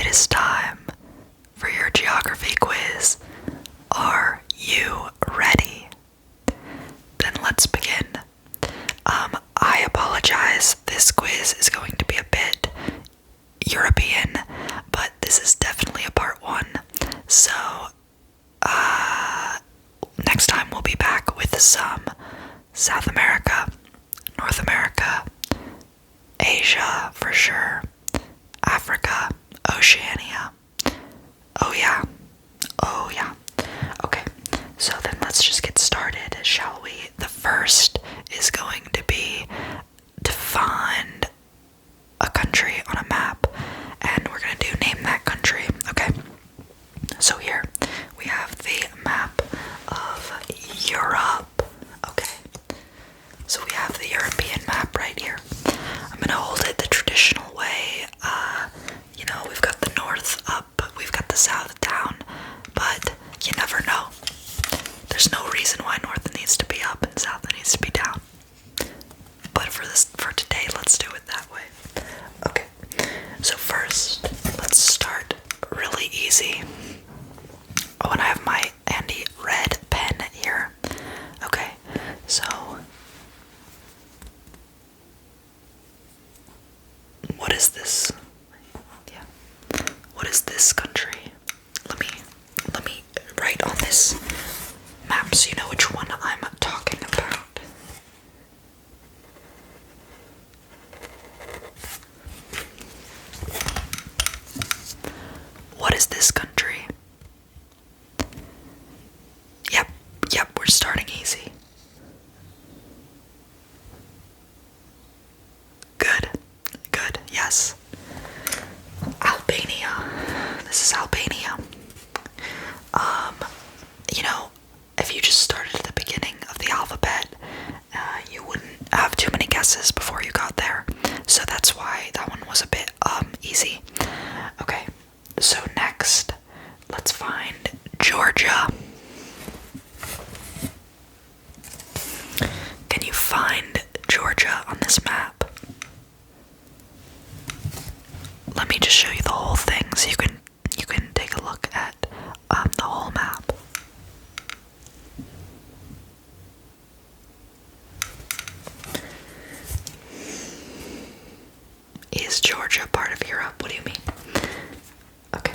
it is time for your geography quiz. Are you ready? Then let's begin. I apologize, this quiz is going to be a bit European, but this is definitely a part one. So, next time we'll be back with some South America, North America, Asia for sure, Africa, Oceania. Oh yeah. Okay, so then let's just get started, shall we? The first is going to be to find a country on a map, and we're going to do name that country, okay? So here we have the map of Europe, okay? So we have the European map right here. I'm going to hold it the traditional way. We've got the north up, we've got the south down, but you never know. There's no reason why north needs to be up and south needs to be down. But for today, let's do it that way. Okay, so first, let's start really easy. Oh, and I have my handy red pen here. Okay, so what is this? Yeah. What is this country? Let me write on this map so you know which one I'm talking about. What is this country? Yep, we're starting easy. Good, yes. Albania. This is Albania. If you just started at the beginning of the alphabet, you wouldn't have too many guesses before you got there. So that's why that one was a bit, easy. Okay, so next, let's find Georgia. Can you find Georgia on this map? Let me just show you the whole thing so you can take a look at the whole map. Is Georgia part of Europe? What do you mean? Okay.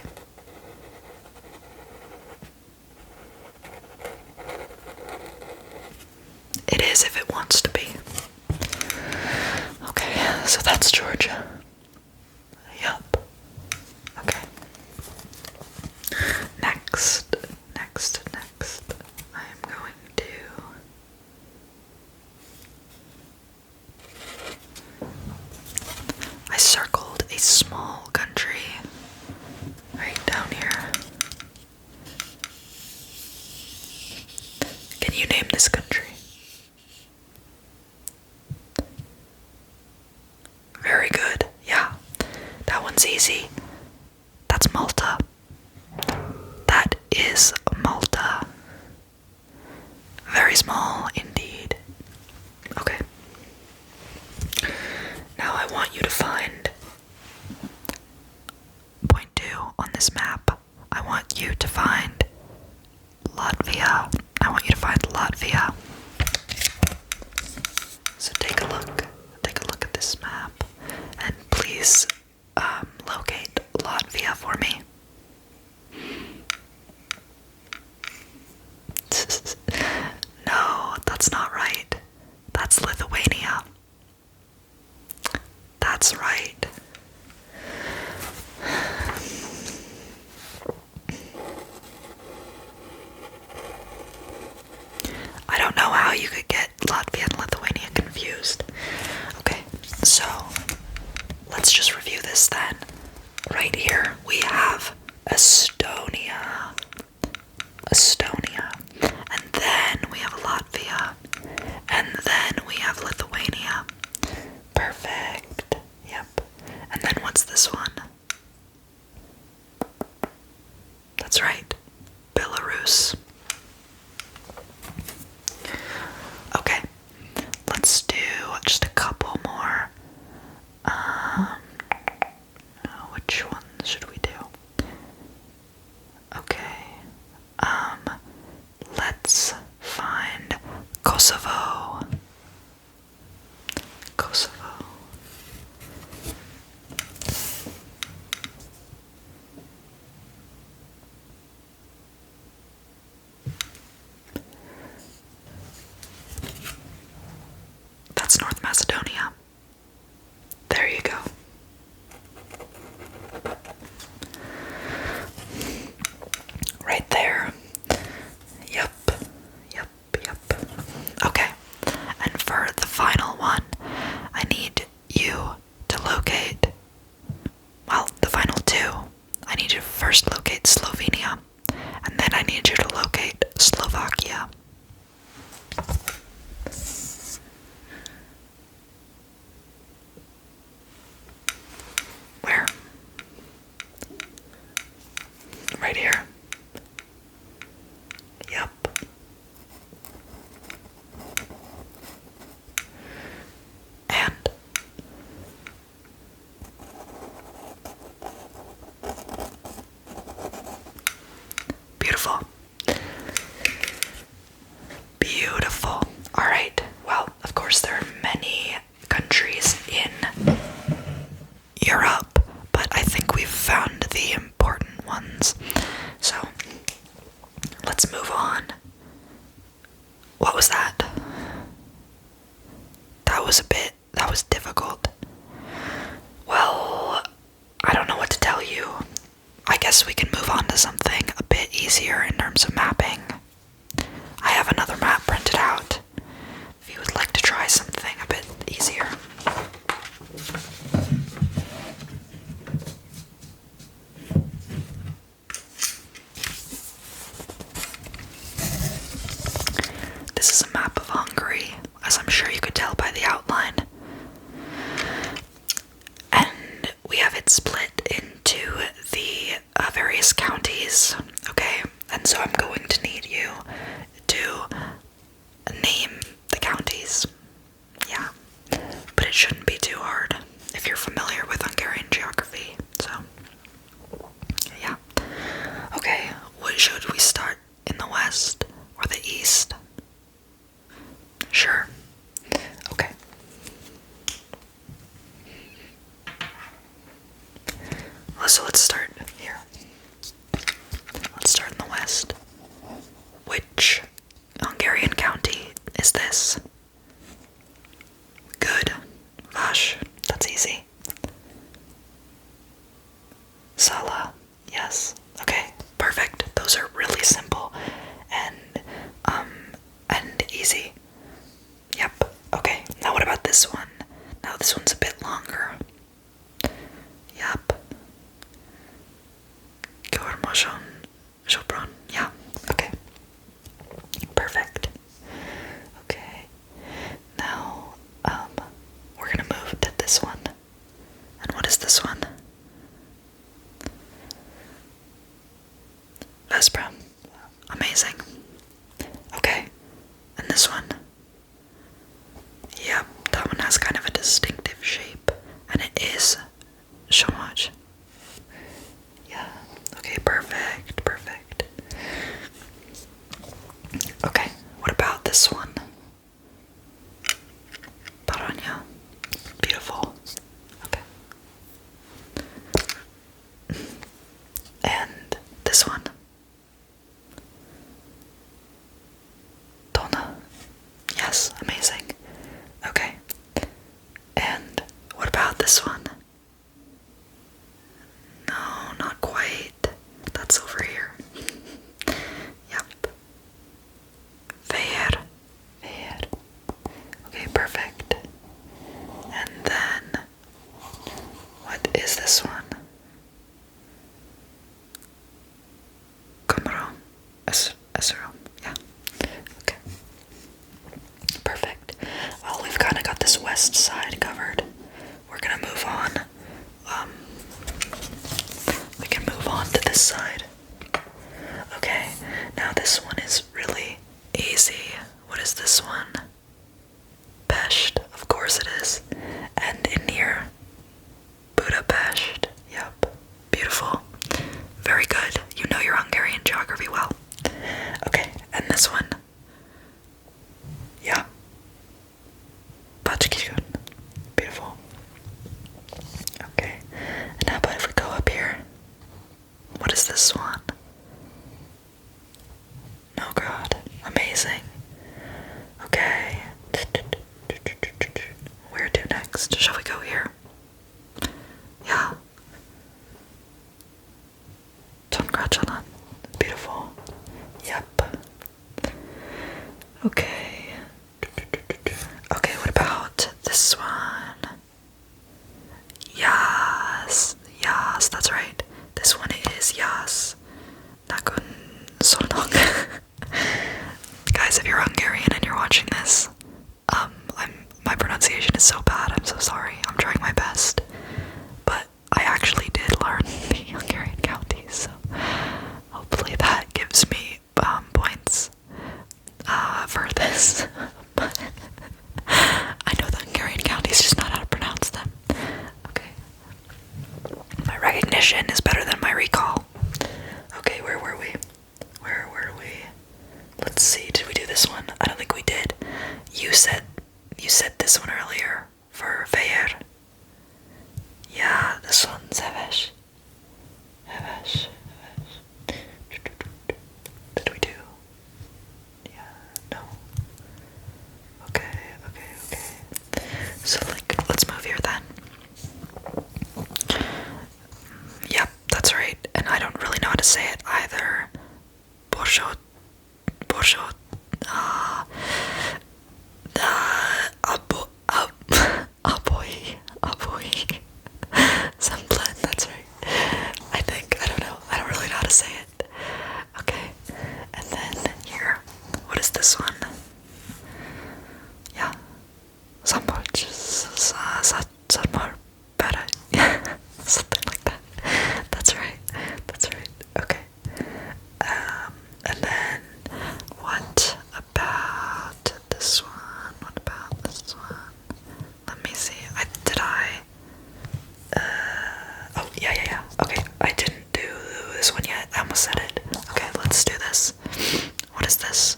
It is if it wants to be. Okay, so that's Georgia. Yup. Okay. Next. I am going to I circled a small country right down here. Can you name this country? Very good. Yeah. That one's easy. That's Malta. That is Malta. Very small indeed. Okay. Now I want you to find point 2 on this map. I want you to find Latvia. So take a look at this map, and please locate Latvia for me. No, that's not right. That's Lithuania. That's right. I don't know how you could get Latvia and Lithuania confused. Okay, so let's just review this then. Right here we have Estonia. And then we have Latvia. And then we have Lithuania. Perfect. Yep. And then what's this one? That's right. Belarus. Okay. Let's do just a couple more. Which one should we do? need you to first locate Slovenia, and then I need you to locate Slovakia. Where? Right here. Yep. And beautiful. Beautiful. Alright, well, of course, there are many countries in Europe, but I think we've found the important ones. So, let's move on. What was that? That was difficult. Well, I don't know what to tell you. I guess we can move on to something a bit easier in terms of mapping. I have another map printed out, if you would like to try something a bit easier. This is a map of Hungary, as I'm sure you could tell by the outline. And we have it split into the various counties, okay? And so I'm going to need you to name the counties. Yeah, but it shouldn't be too hard if you're familiar with Hungarian geography, so yeah. Okay, should we start in the west or the east? Sure. Okay. So let's start here. Let's start in the west. Which Hungarian county is this? Good. Vash. That's easy. Sala. Yes. Okay. Perfect. Those are really simple and easy. Yep. Okay. Now what about this one? Now this one's a bit longer. Yep. Gormoshon. Jobron. Yeah. Okay. Perfect. Okay. Now, we're gonna move to this one. And what is this one? Vespra. Amazing. Okay. And this one? Yep, that one has kind of a distinctive shape. And it is so much. Yeah. Okay, perfect, perfect. Okay, what about this one? Baranya. Beautiful. Okay. And this one? Donna. Yes, amazing. Okay. And what about this one? No, not quite. That's over here. Yep. Fair. Fair. Okay, perfect. And then, what is this one? Komro. Esero. Yeah. Okay. Perfect. Well, we've kind of got this west side covered. We're gonna move on. We can move on to this side. Okay, now this one is really easy. What is this one? Pest, of course it is. And in here, Budapest. Yep, beautiful. Very good. You know your Hungarian geography well. Okay, and this one. Yeah. Bacskijun. Beautiful. Okay, and how about if we go up here? What is this one? Oh god, amazing. Okay. Where to next? Shall we go here? Yeah. Tongratulan. Beautiful. Yep. Okay. Okay, what about this one? Yes, that's right. This one recognition is better than my recall. Okay, where were we? Where were we? Let's see, did we do this one? I don't think we did. You said this one earlier for Feyer. Yeah, this one's Hevesh. Hevesh. Did we do? Yeah, no. Okay. So, like, let's move here then. Yep, that's right. And I don't really know how to say it either. Borsho, aboy. Semblin, that's right. I don't know. I don't really know how to say it. Okay, and then here, what is this one? Yeah. Somewhat better. Something like that. That's right. Okay. And then what about this one? Let me see. Oh, yeah. Okay, I didn't do this one yet. I almost said it. Okay, let's do this. What is this?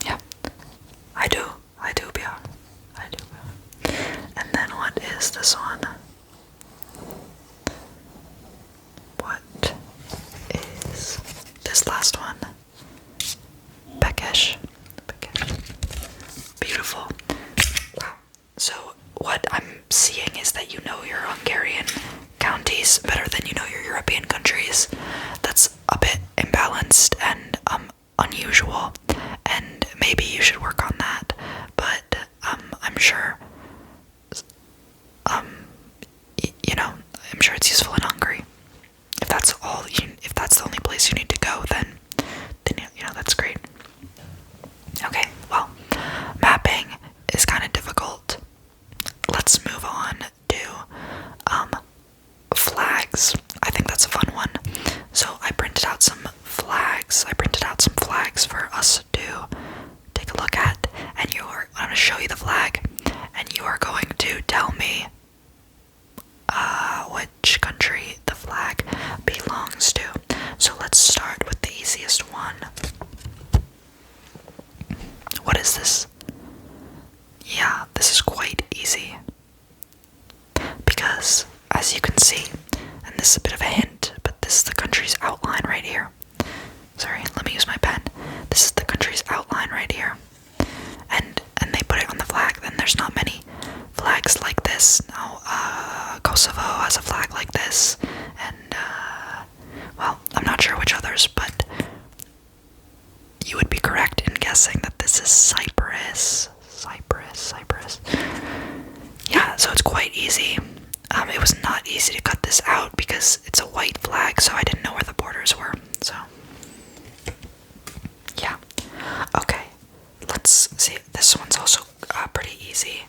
Yeah. I do, Björn. And then what is this one? What is this last one? Bekesh. Beautiful. Wow. So what I'm seeing is that you know your Hungarian counties better than you know your European countries. That's a bit imbalanced and unusual, and maybe you should work on that. But I'm sure, I'm sure it's useful in Hungary. If that's the only place you need to go, then that's great. Okay, well, mapping is kind of difficult. Let's move on to flags. I think that's a fun one. So I printed out some flags. For us to take a look at, and I'm going to show you the flag, and you are going to tell me which country the flag belongs to. So let's start with the easiest one. What is this? Yeah, this is quite easy. Because, as you can see, and this is a bit of a hint, but this is the country's outline right here. Sorry, let me use my pen. This is the country's outline right here. And they put it on the flag. Then there's not many flags like this. Now, Kosovo has a flag like this. And, well, I'm not sure which others, but you would be correct in guessing that this is Cyprus. Cyprus. Yeah, so it's quite easy. It was not easy to cut this out because it's a white flag, so I didn't know where the borders were. So, yeah. Okay, let's see. This one's also pretty easy.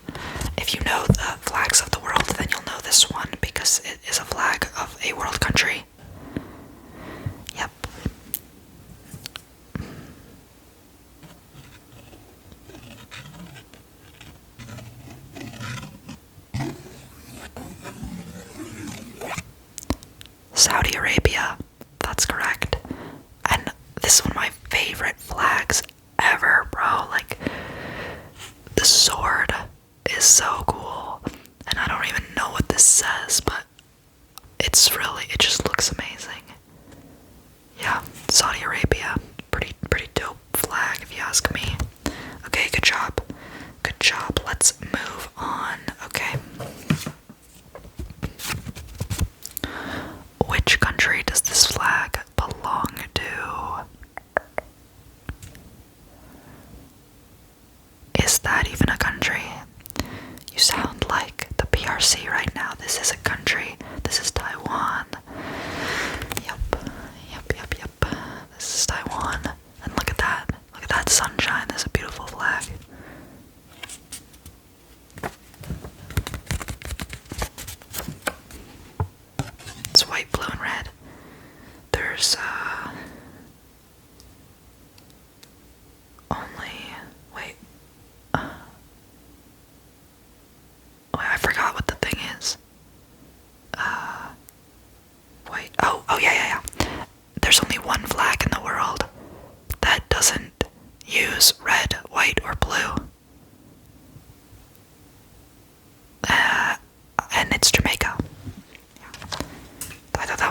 If you know the flags of the world, then you'll know this one because it is a flag of a world country. Yep. Saudi Arabia, that's correct. And this is one of my favorite flags ever, bro. Like, the sword is so cool. And I don't even know what this says, but it just looks amazing. Yeah, Saudi Arabia, pretty dope flag if you ask me. Okay, good job. Let's move on. Okay. Which country does this flag belong to? Is that even a country? You sound like the PRC right now. This is a country. This is Taiwan. Yep. This is Taiwan. And look at that. Look at that sunshine. There's a beautiful flag. It's white, blue, and red. There's wait, I forgot what the thing is.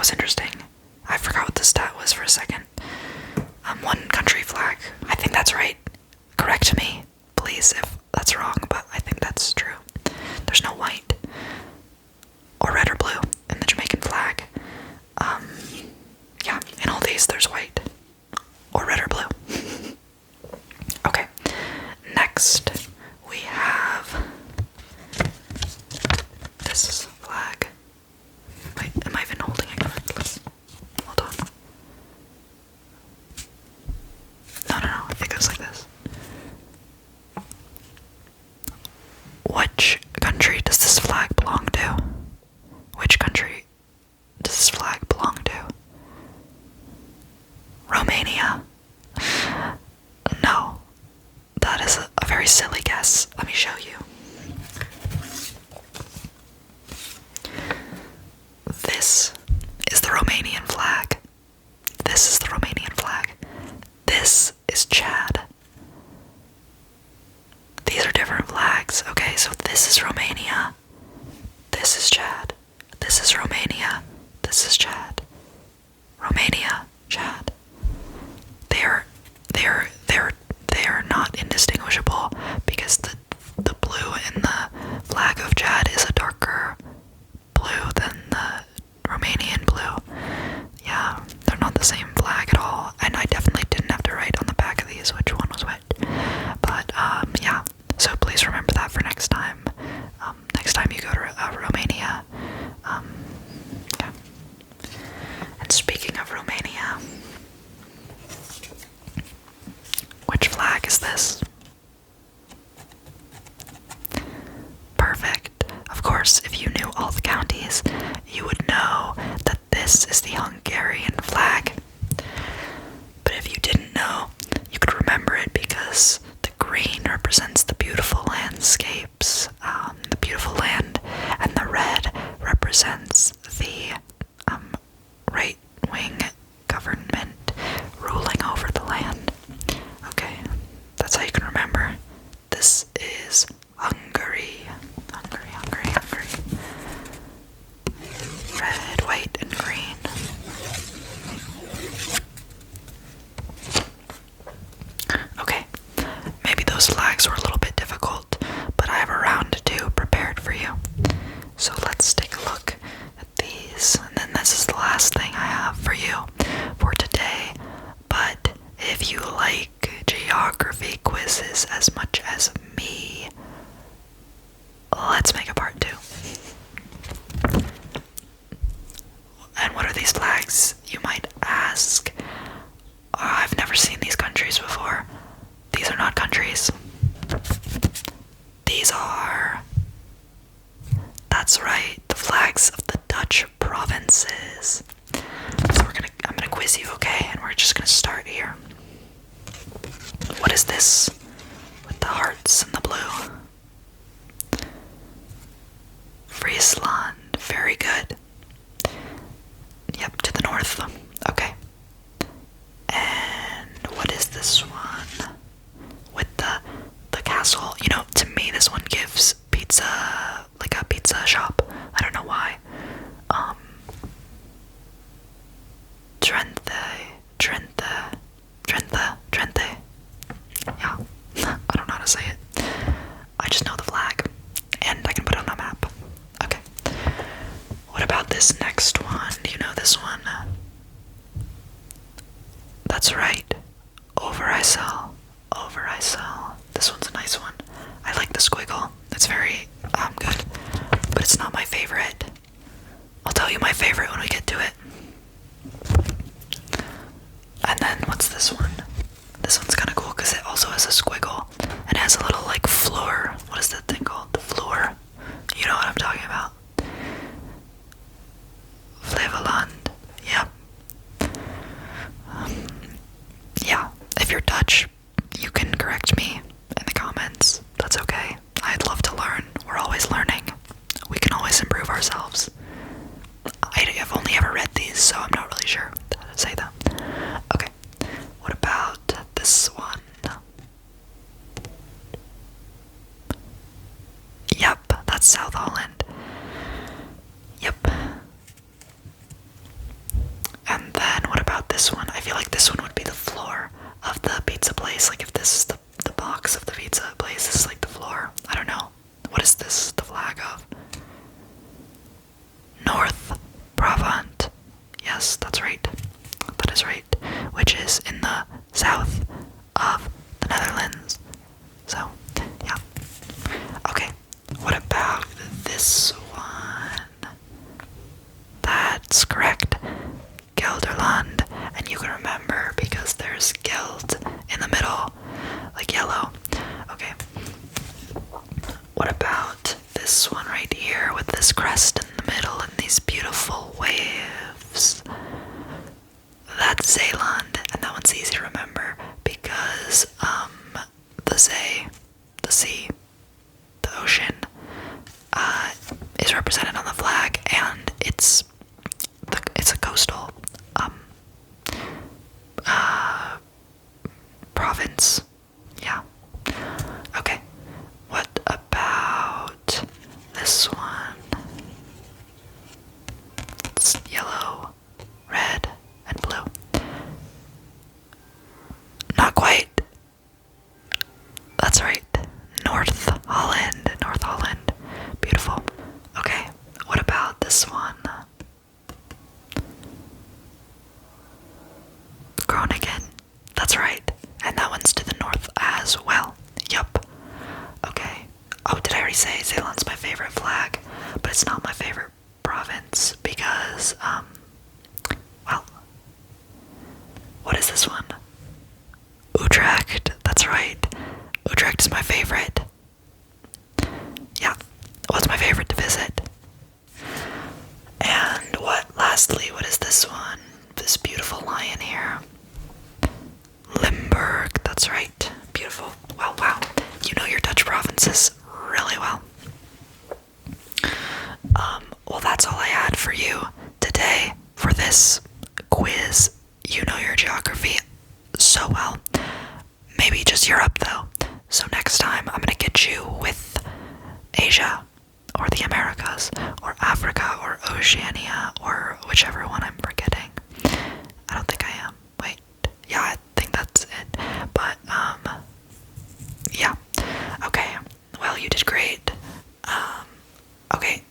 was interesting. I forgot what the stat was for a second. One country flag. I think that's right. Correct me, please, if that's wrong, but I think that's true. There's no white or red or blue in the Jamaican flag. Yeah, in all these there's white or red or blue. Okay, next we have this flag. Wait, am I even holding it correctly? Hold on. No, I think it was like this. Which country does this flag belong to? Which country does this flag belong to? Romania. No, that is a very silly guess. Let me show you. This is the Romanian flag. This is the Romanian flag. This is Chad. These are different flags. Okay, so this is Romania. This is Chad. This is Romania. This is Chad. Romania, Chad. They are not indistinguishable because the blue in the flag of Chad is a darker blue than the Romanian blue. Yeah, they're not the same flag at all, and I definitely didn't have to write on the back of these which one was which. But yeah, so please remember that for next time. Next time you go to Romania. Yeah. And speaking of Romania, which flag is this? Perfect. Of course, if you knew all the counties, you would know that this is the Hungarian flag. But if you didn't know, you could remember it because the green represents the beautiful landscapes, the beautiful land, and the red represents the right-wing government ruling over the land. Okay, that's how you can remember. This is Hungary. Hungary. Red, white, and green. Okay, maybe those flags were a little bit difficult, but I have a round 2 prepared for you. So let's take a look at these, and then this is the last thing I have for you for today. But if you like geography quizzes as much as me, let's make a part 2. And what are these flags, you might ask? I've never seen these countries before. These are not countries. These are... That's right, the flags of the Dutch provinces. So I'm gonna quiz you, okay? And we're just gonna start here. What is this with the hearts and the blue? Friesland, very good. Yep, to the north. Okay. And what is this one? With the castle. You know, to me this one gives pizza, like a pizza shop. I don't know why. Trente. Yeah, I don't know how to say it. I just know the flag, and I can put it on a map. Okay. What about this next one? Do you know this one? That's right. Overijssel. This one's a nice one. I like the squiggle. It's very good, but it's not my favorite. I'll tell you my favorite when we get to it. And then what's this one? This one's kind of cool because it also has a squiggle and has a little like floor. What is that thing called? The floor. You know what I'm talking about. Flevoland. Yep. Yeah. If you're Dutch, you can correct me in the comments. That's okay. I'd love to learn. We're always learning. We can always improve ourselves. I've only ever read these, so I'm not really sure how to say them. Okay, what about this one? Yep, that's South Holland. Yep. this one? I feel like this one would be the floor of the pizza place. Like if this is the box of the pizza place, this is like the floor. I don't know. What is this the flag of? North Brabant. Yes, that's right. That is right. Which is in the south of the Netherlands. So, yeah. Okay, what about this one? That's correct. Gelderland. And you can remember because there's Geld in the middle, like yellow. Okay. What about this one right here with this crest in the middle and these beautiful waves? That's Zeeland, and that one's easy to remember because the sea, the ocean, is represented on the flag, and it's a coastal province. Yeah. Okay. What about this one? It's yellow, red, and blue. Not quite. That's right. North Holland. North Holland. Beautiful. Okay, what about this one? Groningen. That's right. And that one's to the north as well. Yup. Okay. Oh, did I already say Zeeland's my favorite flag? But it's not my favorite province because, well, what is this one? Utrecht. That's right. Utrecht is my favorite. Yeah. What's my favorite to visit? And lastly, what is this one? This beautiful lion here. Limburg, that's right. Beautiful. Wow. You know your Dutch provinces really well. Well, that's all I had for you today for this quiz. You know your geography so well. Maybe just Europe, though. So next time, I'm gonna get you with Asia, or the Americas, or Africa, or Oceania, or whichever one I'm forgetting. I don't think I am. Wait. Yeah, I think that's it. But, yeah. Okay. Well, you did great. Okay.